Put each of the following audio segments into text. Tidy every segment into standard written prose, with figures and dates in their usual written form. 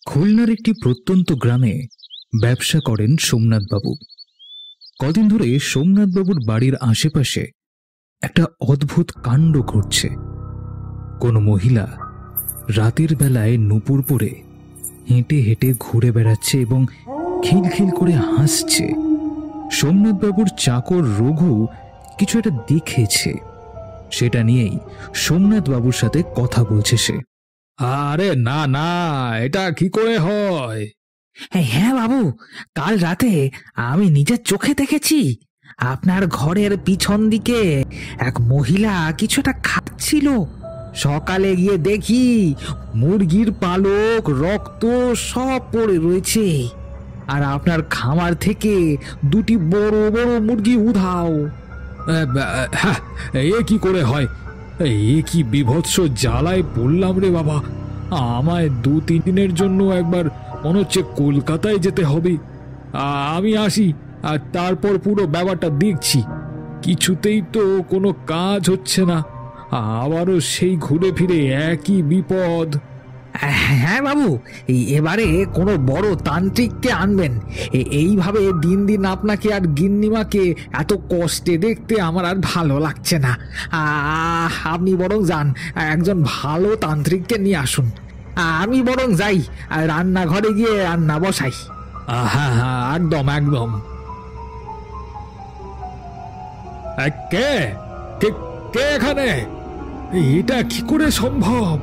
খুলনার একটি প্রত্যন্ত গ্রামে ব্যবসা করেন সোমনাথবাবু। কদিন ধরে সোমনাথবাবুর বাড়ির আশেপাশে একটা অদ্ভুত কাণ্ড ঘটছে। কোনো মহিলা রাতের বেলায় নুপুর পরে হেঁটে হেঁটে ঘুরে বেড়াচ্ছে এবং খিলখিল করে হাসছে। সোমনাথবাবুর চাকর রঘু কিছু একটা দেখেছে, সেটা নিয়েই সোমনাথবাবুর সাথে কথা বলছে সে। আরে না না, এটা কি করে হয়? হ্যাঁ বাবু, কাল রাতে আমি নিজের চোখে দেখেছি। আপনার ঘরের পিছন দিকে এক মহিলা কিছুটা খাচ্ছিল। সকালে গিয়ে দেখি মুরগির পালক, রক্ত সব পড়ে রয়েছে, আর আপনার খামার থেকে দুটি বড় বড় মুরগি উধাও। হ্যাঁ, এ কি করে হয়? এ কি বিভৎস জ্বালায় পড়লাম রে বাবা। আমায় 2-3 দিনের জন্য একবার মনে হচ্ছে কলকাতায় যেতে হবে। আমি আসি, আর তারপর পুরো ব্যাপারটা দেখছি। কিছুতেই তো কোনো কাজ হচ্ছে না, আবারও সেই ঘুরে ফিরে একই বিপদ। হ্যাঁ বাবু, এবারে কোনো বড় তান্ত্রিককে আনবেন। এইভাবে দিন দিন আপনাকে আর গিন্নিমাকে এত কষ্টে দেখতে আমার আর ভালো লাগছে না। আপনি বরং যান, একজন ভালো তান্ত্রিককে নিয়ে আসুন। আমি বরং যাই, রান্নাঘরে গিয়ে রান্না বসাই। হ্যাঁ হ্যাঁ, একদম একদম। কে কে কে এখানে? এটা কি করে সম্ভব?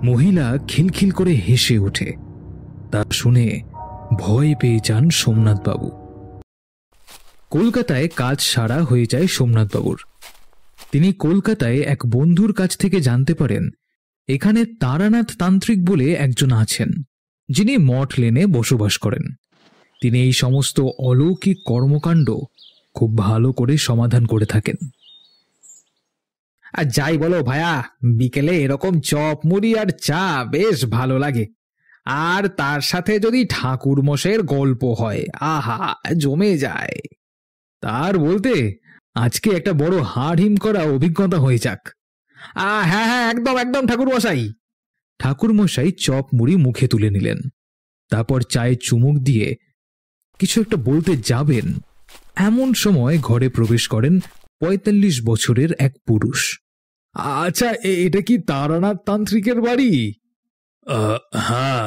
মহিলা খিলখিল করে হেসে ওঠে। তা শুনে ভয় পেয়ে যান সোমনাথবাবু। কলকাতায় কাজ সারা হয়ে যায় সোমনাথবাবুর। তিনি কলকাতায় এক বন্ধুর কাছ থেকে জানতে পারেন এখানে তারানাথ তান্ত্রিক বলে একজন আছেন, যিনি মঠ লেনে বসবাস করেন। তিনি এই সমস্ত অলৌকিক কর্মকাণ্ড খুব ভালো করে সমাধান করে থাকেন। আর যাই বলো ভায়া, বিকেলে এরকম চপ মুড়ি আর চা বেশ ভালো লাগে। আর তার সাথে যদি ঠাকুর মশাইয়ের গল্প হয়, আহা, জমে যায়। তার বলতে আজকে একটা বড় হাড় হিম করা অভিজ্ঞতা হয়ে যাক। হ্যাঁ হ্যাঁ, একদম একদম ঠাকুর মশাই। ঠাকুর মশাই চপ মুড়ি মুখে তুলে নিলেন, তারপর চায়ে চুমুক দিয়ে কিছু একটা বলতে যাবেন, এমন সময় ঘরে প্রবেশ করেন ৪৫ বছরের এক পুরুষ। আচ্ছা, এটা কি তারানাথ তান্ত্রিকের বাড়ি? হ্যাঁ,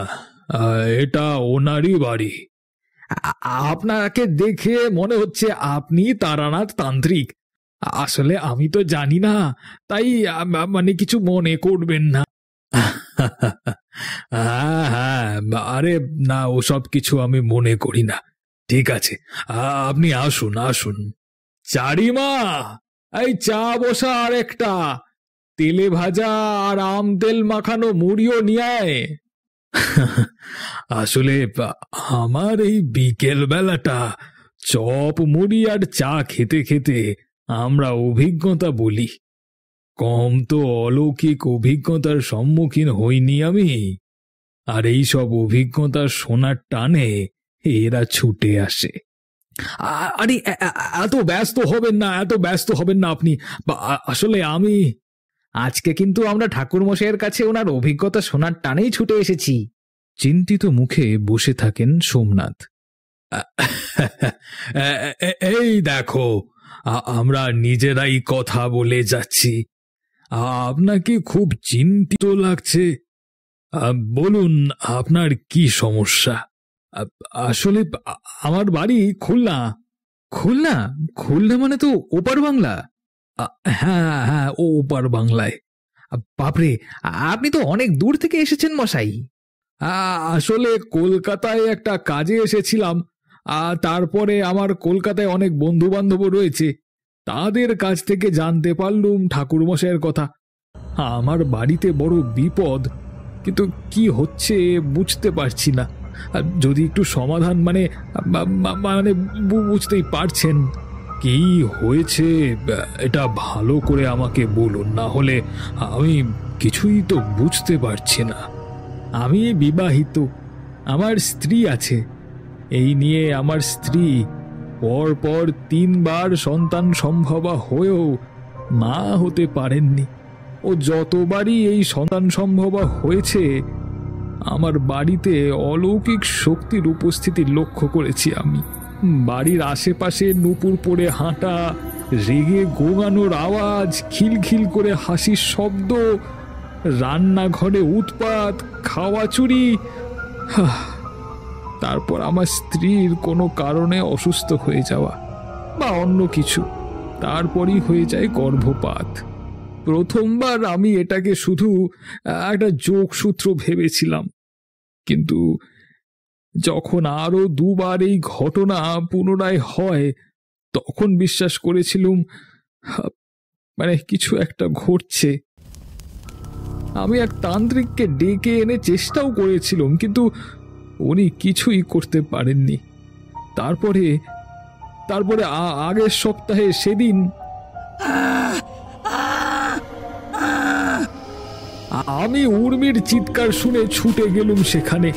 এটা ওনারই বাড়ি। আপনাকে দেখে মনে হচ্ছে আপনি তারানাথ তান্ত্রিক। আসলে আমি তো জানি না, তাই মানে কিছু মনে করবেন না। হ্যাঁ হ্যাঁ, আরে না, ওসব কিছু আমি মনে করি না। ঠিক আছে, আপনি আসুন আসুন। চারিমা, এই চা বসা আর একটা, তেলে ভাজা আর আম তেল মাখানো মুড়িও নিয়ে আয়। আসলে আমার এই বিকেল বেলাটা চপ মুড়ি আর চা খেতে খেতে আমরা অভিজ্ঞতা বলি, কম তো অলৌকিক অভিজ্ঞতার সম্মুখীন হইনি আমি। আর এই সব অভিজ্ঞতা শোনার টানে এরা ছুটে আসে। আরে এত ব্যস্ত হবেন না, এত ব্যস্ত হবেন না আপনি। আসলে আমি আজকে কিন্তু আমরা ঠাকুর মশাইয়ের কাছে ওনার অভিজ্ঞতা শোনার টানেই ছুটে এসেছি। চিন্তিত মুখে বসে থাকেন সোমনাথ। এই দেখো, আমরা নিজেরাই কথা বলে যাচ্ছি। আপনাকে খুব চিন্তিত লাগছে। বলুন, আপনার কি সমস্যা? আসলে আমার বাড়ি খুলনা। খুলনা? খুলনা মানে তো ওপার বাংলা। হ্যাঁ হ্যাঁ, ও ওপার বাংলায়। বাপরে, আপনি তো অনেক দূর থেকে এসেছেন মশাই। আসলে কলকাতায় একটা কাজে এসেছিলাম, তারপরে আমার কলকাতায় অনেক বন্ধু বান্ধবও রয়েছে, তাদের কাছ থেকে জানতে পারলুম ঠাকুরমশাইয়ের কথা। আমার বাড়িতে বড় বিপদ, কিন্তু কি হচ্ছে বুঝতে পারছি না। যদি একটু সমাধান মানে মানে বুঝতেই পারছেন কি হয়েছে, এটা ভালো করে আমাকে বলুন, না হলে আমি কিছুই তো বুঝতে পারছি না। আমি বিবাহিত, আমার স্ত্রী আছে। এই নিয়ে আমার স্ত্রী পর 3 বার সন্তান সম্ভবা হয়েও মা হতে পারেননি। ও যতবারই এই সন্তান সম্ভব হয়েছে, আমার বাড়িতে অলৌকিক শক্তির উপস্থিতি লক্ষ্য করেছি আমি। বাড়ির আশেপাশে নুপুর পড়ে হাঁটা, রেগে গোঙানোর আওয়াজ, খিলখিল করে হাসির শব্দ, রান্নাঘরে উৎপাত, খাওয়া চুরি। তারপর আমার স্ত্রীর কোনো কারণে অসুস্থ হয়ে যাওয়া বা অন্য কিছু, তারপরই হয়ে যায় গর্ভপাত। প্রথমবার আমি এটাকে শুধু একটা যোগসূত্র ভেবেছিলাম, কিন্তু যখন আরো দুবার এই ঘটনা পুনরায় হয় তখন বিশ্বাস করেছিলুম কিছু একটা ঘটছে। আমি এক তান্ত্রিককে ডেকে এনে চেষ্টাও করেছিলাম, কিন্তু উনি কিছুই করতে পারেননি। তারপরে তারপরে আগের সপ্তাহে সেদিন আমি উর্মির চিৎকার শুনে ছুটে গেলুম সেখানে।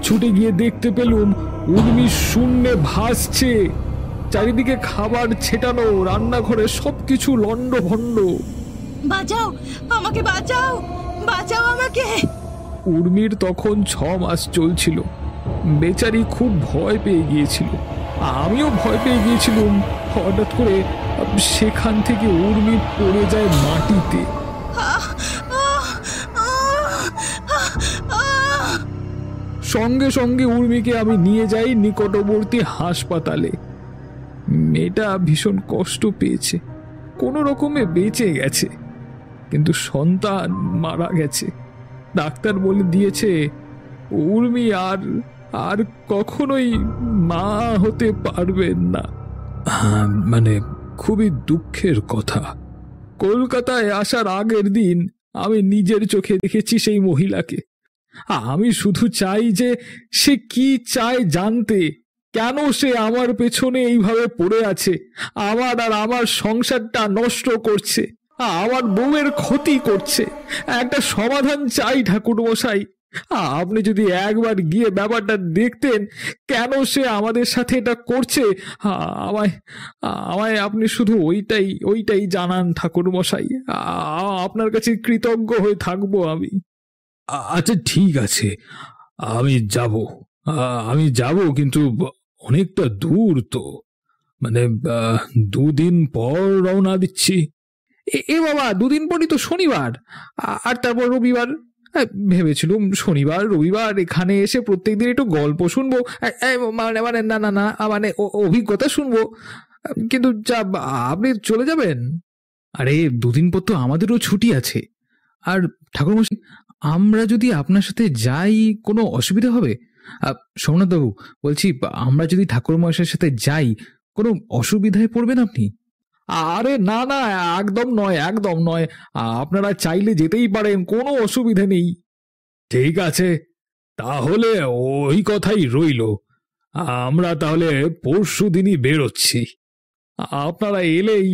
ছুটে গিয়ে দেখতে পেলুম উর্মি শূন্যে ভাসছে, চারিদিকে খাবার ছেটানো, রান্নাঘরে সবকিছু লন্ডভন্ড। বাঁচাও আমাকে, বাঁচাও, বাঁচাও আমাকে। উর্মির তখন 6 মাস চলছিল। বেচারি খুব ভয় পেয়ে গিয়েছিল, আমিও ভয় পেয়ে গিয়েছিলাম। হঠাৎ করে সেখান থেকে উর্মি পড়ে যায় মাটিতে। সঙ্গে সঙ্গে উর্মিকে আমি নিয়ে যাই নিকটবর্তী হাসপাতালে। মেয়েটা ভীষণ কষ্ট পেয়েছে, কোনো রকমে বেঁচে গেছে, কিন্তু সন্তান মারা গেছে। ডাক্তার বলে দিয়েছে উর্মি আর কখনোই মা হতে পারবেন না। খুবই দুঃখের কথা। কলকাতায় আসার আগের দিন আমি নিজের চোখে দেখেছি সেই মহিলাকে। আমি শুধু চাই যে সে কি চায় জানতে, কেন সে আমার পেছনে এইভাবে পড়ে আছে, আমার আর আমার সংসারটা নষ্ট করছে, আমার বউয়ের ক্ষতি করছে। একটা সমাধান চাই ঠাকুরমশাই। আপনি যদি একবার গিয়ে ব্যাপারটা দেখতেন, কেন সে আমাদের সাথে এটা করছে, আমায় আমায় আপনি শুধু ওইটাই জানান ঠাকুরমশাই। আপনার কাছে কৃতজ্ঞ হয়ে থাকবো আমি। আচ্ছা ঠিক আছে, আমি যাব কিন্তু অনেকটা দূর তো, 2 দিন পর রওনা দিচ্ছি। এ বাবা, 2 দিন পরই তো শনিবার, আর তারপর রবিবার। ভেবেছিলুম শনিবার রবিবার এখানে এসে প্রত্যেকদিন একটু গল্প শুনবো, না অভিজ্ঞতা শুনবো, কিন্তু যা আপনি চলে যাবেন। আরে 2 দিন পর তো আমাদেরও ছুটি আছে। আর ঠাকুরমশাই, আমরা যদি আপনার সাথে যাই কোনো অসুবিধা হবে? সোমনাথবাবু বলছি, আমরা যদি ঠাকুরমশাইয়ের সাথে যাই কোনো অসুবিধায় পড়বেন আপনি? আরে না না, একদম নয়, একদম নয়। আপনারা চাইলে যেতেই পারেন, কোনো অসুবিধা নেই। ঠিক আছে, তাহলে ওই কথাই রইল। আমরা তাহলে পরশু দিনই বেরোচ্ছি। আপনারা এলেই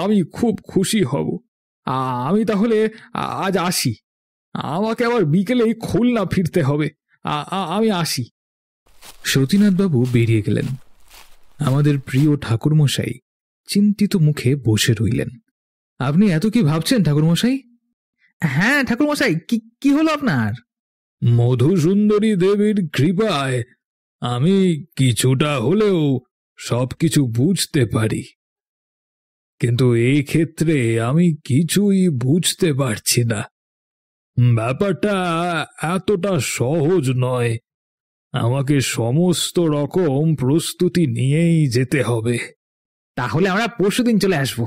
আমি খুব খুশি হব। আমি তাহলে আজ আসি। আমাকে আবার বিকেলেই খুলনা ফিরতে হবে। আমি আসি। সতীনাথবাবু বেরিয়ে গেলেন। আমাদের প্রিয় ঠাকুরমশাই চিন্তিত মুখে বসে রইলেন। আপনি এত কি ভাবছেন ঠাকুরমশাই? হ্যাঁ ঠাকুরমশাই, কি হলো আপনার? মধুসুন্দরী দেবীর কৃপায় আমি কিছুটা হলেও সবকিছু বুঝতে পারি, কিন্তু এই ক্ষেত্রে আমি কিছুই বুঝতে পারছি না। ব্যাপারটা এতটা সহজ নয়। আমাকে সমস্ত রকম প্রস্তুতি নিয়েই যেতে হবে। তাহলে আমরা পরশুদিন চলে আসব।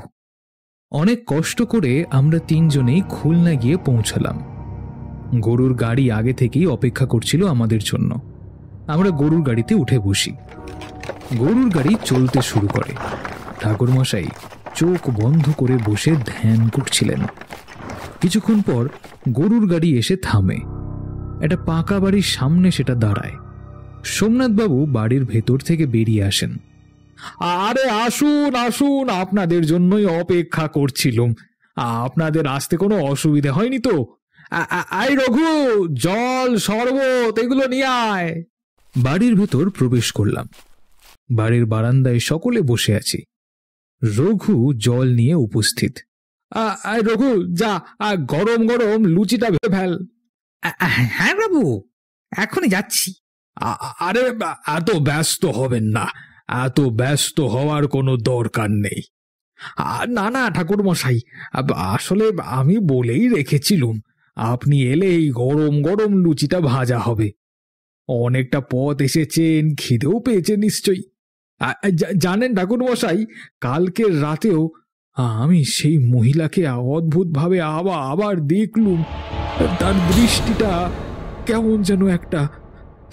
অনেক কষ্ট করে আমরা 3 জনেই খুলনা গিয়ে পৌঁছালাম। গরুর গাড়ি আগে থেকেই অপেক্ষা করছিল আমাদের জন্য। আমরা গরুর গাড়িতে উঠে বসি। গরুর গাড়ি চলতে শুরু করে। ঠাকুরমশাই চোখ বন্ধ করে বসে ধ্যান করছিলেন। কিছুক্ষণ পর গরুর গাড়ি এসে থামে। একটা পাকা বাড়ির সামনে সেটা দাঁড়ায়। সোমনাথবাবু বাড়ির ভেতর থেকে বেরিয়ে আসেন। আরে আসুন আসুন, আপনাদের জন্যই অপেক্ষা করছিলাম। আপনাদের আসতে কোনো অসুবিধা হয়নি তো? আয় রঘু, জল শরবত এগুলো নিয়ে আয়। বাড়ির ভেতর প্রবেশ করলাম। বাড়ির বারান্দায় সকলে বসে আছি। রঘু জল নিয়ে উপস্থিত। রঘু যা, গরম গরম লুচিটা ভেবে ফেল। হ্যাঁ বাবু, এখনই যাচ্ছি। আরে এত ব্যস্ত হবেন না, এত ব্যস্ত হওয়ার কোনো দরকার নেই। না না ঠাকুর মশাই, আসলে আমি বলেই রেখেছিলুম আপনি এলেই গরম গরম লুচিটা ভাজা হবে। অনেকটা পথ এসেছেন, খিদেও পেয়েছে নিশ্চয়ই। জানেন ঠাকুর মশাই, কালকের রাতেও আমি সেই মহিলাকে অদ্ভুতভাবে আবার দেখলুম। তার দৃষ্টিটা কেমন যেন একটা,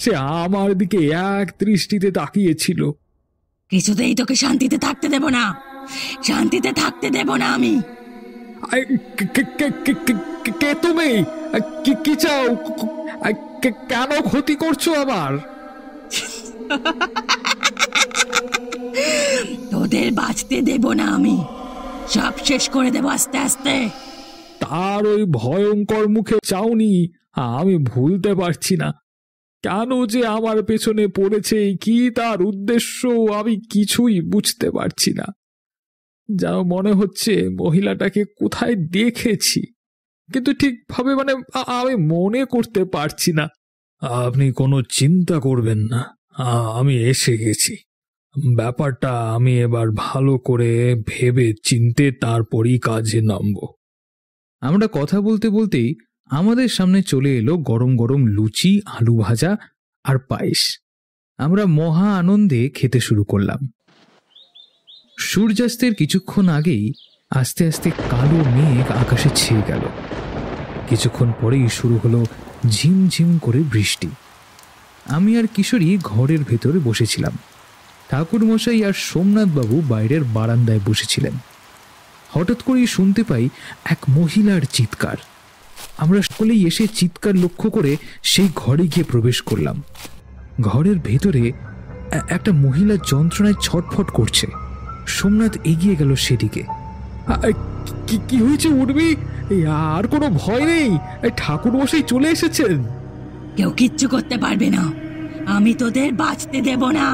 সে আমার দিকে এক দৃষ্টিতে তাকিয়েছিল। কিছুতেই তোকে শান্তিতে থাকতে দেব না, শান্তিতে থাকতে দেব না আমি। কে তুমি? কি চাও? কেন ক্ষতি করছো আবার? তোদের বাঁচতে দেব না আমি, সব শেষ করে দেব আস্তে আস্তে। তার ওই ভয়ঙ্কর মুখে চাউনি আমি ভুলতে পারছি না। কেন যে আমার পেছনে পড়েছে, কি তার উদ্দেশ্য, আমি কিছুই বুঝতে পারছি না। যেন মনে হচ্ছে মহিলাটাকে কোথায় দেখেছি, কিন্তু ঠিকভাবে আমি মনে করতে পারছি না। আপনি কোনো চিন্তা করবেন না, আমি এসে গেছি। ব্যাপারটা আমি এবার ভালো করে ভেবে চিনতে তারপরই কাজে নামব। আমরা কথা বলতে বলতেই আমাদের সামনে চলে এলো গরম গরম লুচি, আলু ভাজা আর পায়েস। আমরা মহা আনন্দে খেতে শুরু করলাম। সূর্যাস্তের কিছুক্ষণ আগেই আস্তে আস্তে কালো মেঘ আকাশে ছেয়ে গেল। কিছুক্ষণ পরেই শুরু হলো ঝিমঝিম করে বৃষ্টি। আমি আর কিশোরী ঘরের ভেতরে বসেছিলাম। ঠাকুরমশাই আর সোমনাথবাবু বাইরের বারান্দায় বসেছিলেন। হঠাৎ করেই শুনতে পাই এক মহিলার চিৎকার। আমরা সকলেই এসে চিৎকার লক্ষ্য করে সেই ঘরে গিয়ে প্রবেশ করলাম। ঘরের ভেতরে একটা মহিলা যন্ত্রণায় ছটফট করছে। সোমনাথ এগিয়ে গেল সেদিকে। কি হয়েছে উঠবি? আর কোনো ভয় নেই, ঠাকুর মশাই চলে এসেছেন। কেউ কিচ্ছু করতে পারবে না, আমি তোদের বাঁচতে দেব না,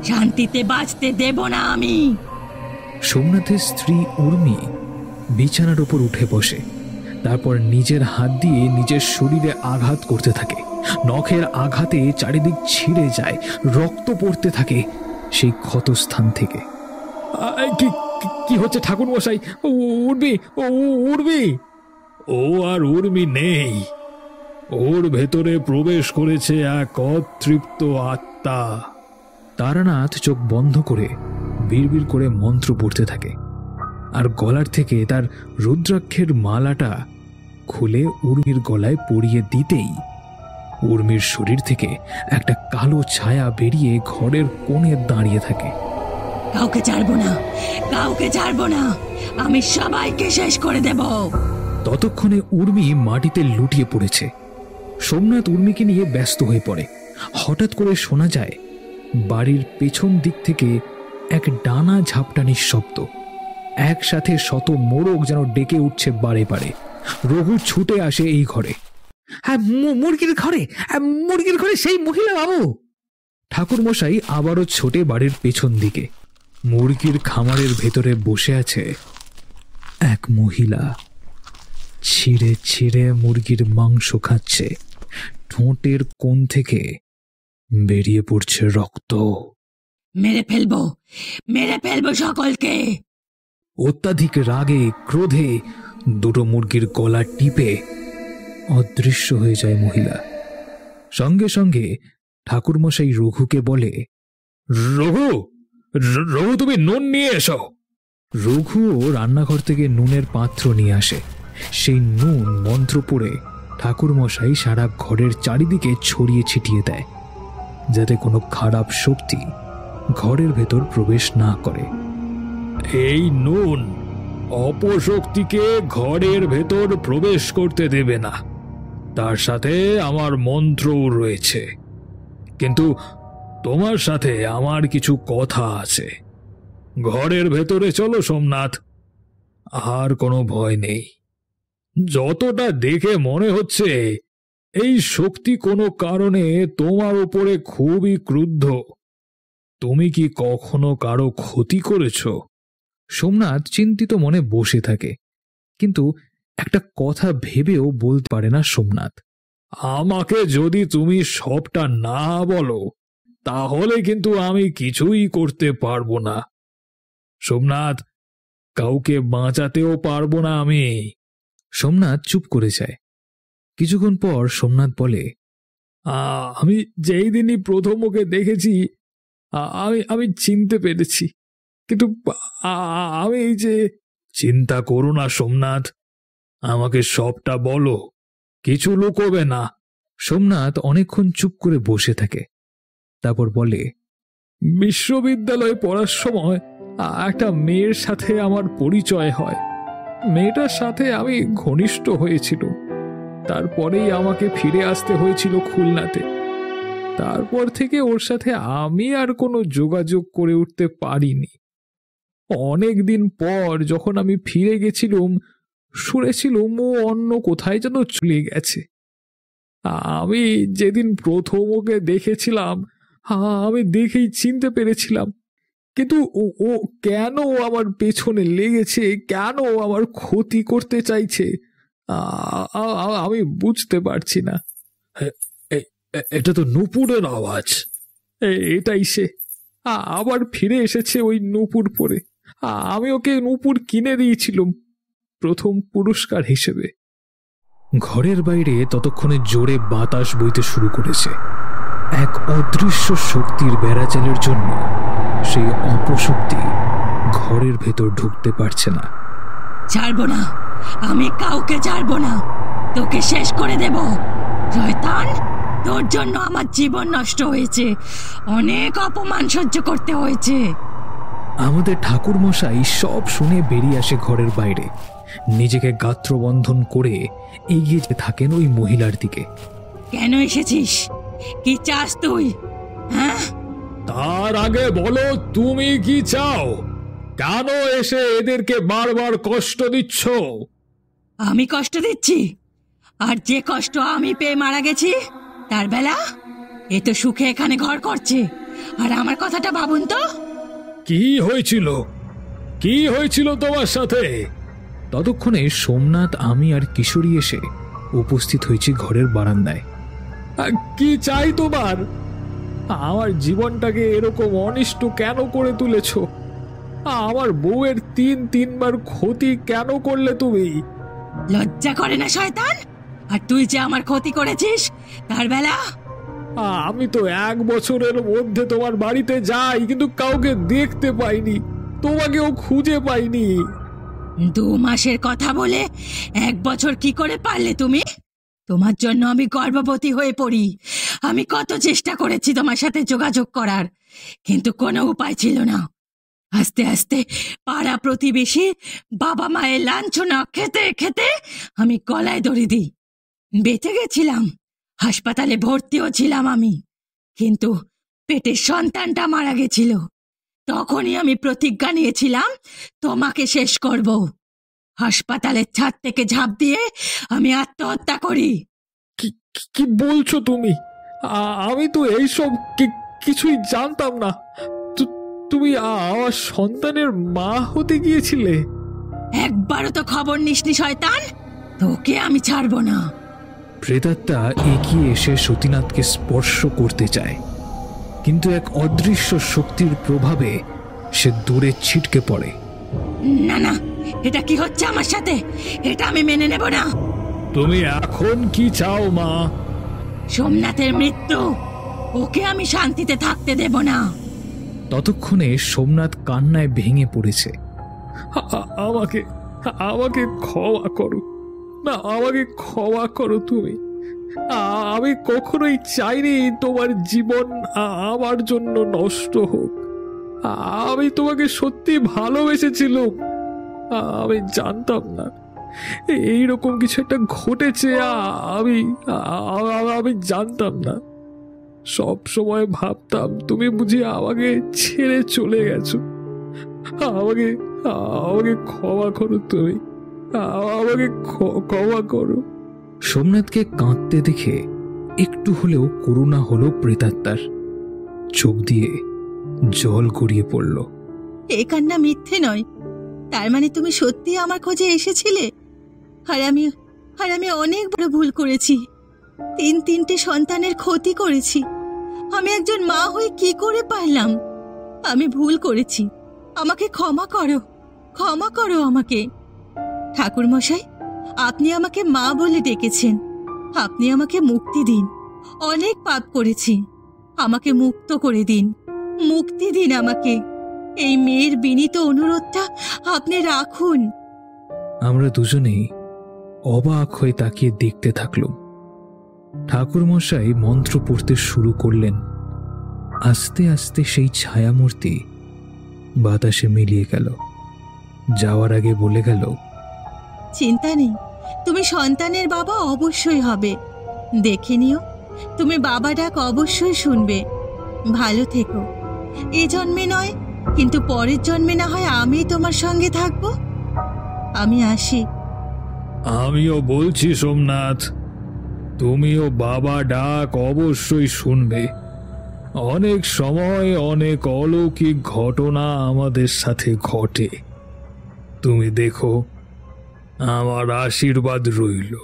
শান্তিতে বাঁচতে দেব না আমি। সোমনাথের স্ত্রী উর্মি বিছানার উপর উঠে বসে, তারপর নিজের হাত দিয়ে নিজের শরীরে আঘাত করতে থাকে। নখের আঘাতে চারিদিক ছিঁড়ে যায়, রক্ত পড়তে থাকে সেই ক্ষতস্থান থেকে। কি হচ্ছে ঠাকুর মশাই? উঠবি, উঠবি। ও আর উর্মি নেই, ওর ভেতরে প্রবেশ করেছে এক অতৃপ্ত আত্মা। তারানাথ চোখ বন্ধ করে বিড়বিড় করে মন্ত্র পড়তে থাকে, আর গলার থেকে তার রুদ্রাক্ষের মালাটা খুলে উর্মির গলায় পরিয়ে দিতেই উর্মির শরীর থেকে একটা কালো ছায়া বেরিয়ে ঘরের কোণে দাঁড়িয়ে থাকে। কাউকে ছাড়বো না, কাউকে ছাড়বো না, আমি সবাইকে শেষ করে দেব। ততক্ষণে উর্মি মাটিতে লুটিয়ে পড়েছে। সোমনাথ উর্মিকে নিয়ে ব্যস্ত হয়ে পড়ে। হঠাৎ করে শোনা যায় বাড়ির পেছন দিক থেকে এক ডানা ঝাপটানির শব্দ। একসাথে শত মোরগ যেন ডেকে উঠছে বারে বারে। রঘু ছুটে আসে এই ঘরে। হ্যাঁ, মুরগির ঘরে, মুরগির ঘরে সেই মহিলা বাবু। ঠাকুরমশাই আবারও ছোটে বাড়ির পেছন দিকে। মুরগির খামারের ভেতরে বসে আছে এক মহিলা, ছিঁড়ে ছিঁড়ে মুরগির মাংস খাচ্ছে। ঠোঁটের কোণ থেকে বেরিয়ে পড়ছে রক্ত। মেরে ফেলবো, মেরে ফেলবো সকলকে। অত্যাধিক রাগে ক্রোধে দুটো মুরগির গলা টিপে অদৃশ্য হয়ে যায় মহিলা। সঙ্গে সঙ্গে ঠাকুরমশাই রঘুকে বলে, রঘু, রঘু তুমি নুন নিয়ে এসো। রঘুও রান্নাঘর থেকে নুনের পাত্র নিয়ে আসে। সেই নুন মন্ত্র পড়ে ঠাকুরমশাই সারা ঘরের চারিদিকে ছড়িয়ে ছিটিয়ে দেয়, যাতে কোনো খারাপ শক্তি ঘরের ভেতর প্রবেশ না করে। এই নুন অপশক্তিকে ঘরের ভেতর প্রবেশ করতে দেবে না, তার সাথে আমার মন্ত্রও রয়েছে। কিন্তু তোমার সাথে আমার কিছু কথা আছে। ঘরের ভেতরে চলো সোমনাথ, আর কোনো ভয় নেই। যতটা দেখে মনে হচ্ছে এই শক্তি কোনো কারণে তোমার উপরে খুবই ক্রুদ্ধ। তুমি কি কখনো কারো ক্ষতি করেছ? সোমনাথ চিন্তিত মনে বসে থাকে। কিন্তু একটা কথা ভেবেও বলতে পারে না সোমনাথ। আমাকে যদি তুমি সবটা না বলো তাহলে কিন্তু আমি কিছুই করতে পারবো না সোমনাথ, কাউকে বাঁচাতেও পারবো না আমি। সোমনাথ চুপ করে যায়। কিছুক্ষণ পর সোমনাথ বলে, আমি যেই দিনই প্রথম ওকে দেখেছি আমি চিনতে পেরেছি, কিন্তু আমি এই যে। চিন্তা করো না সোমনাথ, আমাকে সবটা বলো, কিছু লুকোবে না। সোমনাথ অনেকক্ষণ চুপ করে বসে থাকে, তারপর বলে, বিশ্ববিদ্যালয়ে পড়ার সময় একটা মেয়ের সাথে আমার পরিচয় হয়। মেয়েটার সাথে আমি ঘনিষ্ঠ হয়েছিল, তারপরেই আমাকে ফিরে আসতে হয়েছিল খুলনাতে। তারপর থেকে ওর সাথে আমি আর কোনো যোগাযোগ করে উঠতে পারিনি। অনেক দিন পর যখন আমি ফিরে গেছিলুম, শুনেছিলুম ও অন্য কোথায় যেন চলে গেছে। আমি যেদিন প্রথম ওকে দেখেছিলাম আমি দেখেই চিনতে পেরেছিলাম, কিন্তু ও কেন আমার পেছনে লেগেছে, কেন আমার ক্ষতি করতে চাইছে আমি বুঝতে পারছি না। এটা তো নূপুরের আওয়াজ। এটাই সে আবার ফিরে এসেছে ওই নূপুর পরে। আমি ওকে নূপুর কিনে দিয়েছিলাম প্রথম পুরস্কার হিসেবে। ঘরের বাইরে ততক্ষণে জোরে বাতাস বইতে শুরু করেছে। এক অদৃশ্য শক্তির বেড়াচালের জন্য সেই অপশক্তি ঘরের ভেতর ঢুকতে পারছে না। ছাড়বো না, আমি কাউকে ছাড়বো না, তোকে শেষ করে দেব। শয়তান, তোর জন্য আমার জীবন নষ্ট হয়েছে, অনেক অপমান সহ্য করতে হয়েছে। আমাদের ঠাকুর মশাই সব শুনে বেরিয়ে আসে ঘরের বাইরে। নিজেকে গাত্রবন্ধন করে এগিয়ে যেতে থাকেন ওই মহিলার দিকে। কেন এসেছিস? কি চাস তুই? হ্যাঁ, তার আগে বলো তুমি কি চাও? কেন এসে এদেরকে বারবার কষ্ট দিচ্ছ? আমি কষ্ট দিচ্ছি? আর যে কষ্ট আমি পেয়ে মারা গেছি তার বেলা? এ তো সুখে এখানে ঘর করছে, আর আমার কথাটা ভাবুন তো। কি হয়েছিল? কি হয়েছিল তোমার সাথে? ততক্ষণে সোমনাথ, আমি আর কিশোরী এসে উপস্থিত হয়েছি ঘরের বারান্দায়। কি চাই তোমার? আমার জীবনটাকে এরকম অনিষ্ট কেন করে তুলেছ? আমার বউয়ের তিনবার ক্ষতি কেন করলে তুমি? লজ্জা করে না শয়তান? আর তুই যে আমার ক্ষতি করেছিস তার বেলা? আমি তো 1 বছরের মধ্যে তোমার বাড়িতে যাই, কিন্তু কাউকে দেখতে পাইনি, তোমাকেও খুঁজে পাইনি। 2 মাসের কথা বলে 1 বছর কি করে পারলে তুমি? তোমার জন্য আমি গর্ভবতী হয়ে পড়ি। আমি কত চেষ্টা করেছি তোমার সাথে যোগাযোগ করার, কিন্তু কোনো উপায় ছিল না। আস্তে আস্তে পাড়া প্রতিবেশী, বাবা মায়ের লাঞ্ছনা খেতে খেতে আমি গলায় দড়ি দিই। বেঁচে গেছিলাম, হাসপাতালে ভর্তিও ছিলাম আমি, কিন্তু পেটের সন্তানটা মারা গেছিল। তখনই আমি প্রতিজ্ঞা নিয়েছিলাম তোমাকে শেষ করব। হাসপাতালের ছাদ থেকে ঝাঁপ দিয়ে আমি আত্মহত্যা করি। কি বলছো তুমি? আমি তো এইসব কিছুই জানতাম না। তুমি আমার সন্তানের মা হতে গিয়েছিলে? একবারও তো খবর নিসনি শয়তান, তোকে আমি ছাড়বো না। প্রেতাত্মা এগিয়ে এসে সতীনাথকে স্পর্শ করতে চায়, কিন্তু এক অদৃশ্য শক্তির প্রভাবে সে দূরে ছিটকে পড়ে। না না, এটা কি হচ্ছে আমার সাথে? এটা আমি মেনে নেব না। তুমি এখন কি চাও মা? সোমনাথের মৃত্যু, ওকে আমি শান্তিতে থাকতে দেব না। ততক্ষণে সোমনাথ কান্নায় ভেঙে পড়েছে। আমাকে আমাকে ক্ষমা করো, না আমাকে ক্ষমা করো তুমি। আমি কখনোই চাইনি তোমার জীবন আমার জন্য নষ্ট হোক। আমি তোমাকে সত্যি ভালোবেসেছিলাম, আমি জানতাম না এইরকম কিছু একটা ঘটেছে। আমি জানতাম না। সব সময় ভাবতাম তুমি বুঝি আমাকে ছেড়ে চলে গেছো। আমাকে আমাকে ক্ষমা করো তুমি, আমাকে ক্ষমা করো। সোমনাথকে কাঁদতে দেখে একটু হলেও করুণা হলো প্রেতাত্মার। চোখ দিয়ে জল গড়িয়ে পড়ল। এ কান্না মিথ্যে নয়, তার মানে তুমি সত্যি আমার খোঁজে এসেছিলে? আর আমি অনেক বড় ভুল করেছি। তিনটে সন্তানের ক্ষতি করেছি। আমি একজন মা হয়ে কি করে পারলাম? আমি ভুল করেছি, আমাকে ক্ষমা করো আমাকে। ঠাকুর মশাই, আপনি আমাকে মা বলে ডেকেছেন, আপনি আমাকে মুক্তি দিন। অনেক পাপ করেছি, আমাকে মুক্ত করে দিন, মুক্তি দিন আমাকে। এই মেয়ের বিনীত অনুরোধটা আপনি রাখুন। আমরা দুজনেই অবাক হয়ে তাকিয়ে দেখতে থাকলুম। ঠাকুরমশাই মন্ত্র পড়তে শুরু করলেন। আস্তে আস্তে সেই ছায়ামূর্তি বাতাসে মিলিয়ে গেল। যাওয়ার আগে বলে গেল, চিন্তা নেই, তুমি সন্তানের বাবা অবশ্যই হবে। দেখে নিও, তুমি বাবা ডাক অবশ্যই শুনবে। ভালো থেকো। এ জন্মে নয়, কিন্তু পরের জন্মে না হয় আমি তোমার সঙ্গে থাকবো। আমি আসি। আমিও বলছি সোমনাথ, তুমিও বাবা ডাক অবশ্যই শুনবে। অনেক সময় অনেক অলৌকিক ঘটনা আমাদের সাথে ঘটে। তুমি দেখো, আমার আশীর্বাদ রইল।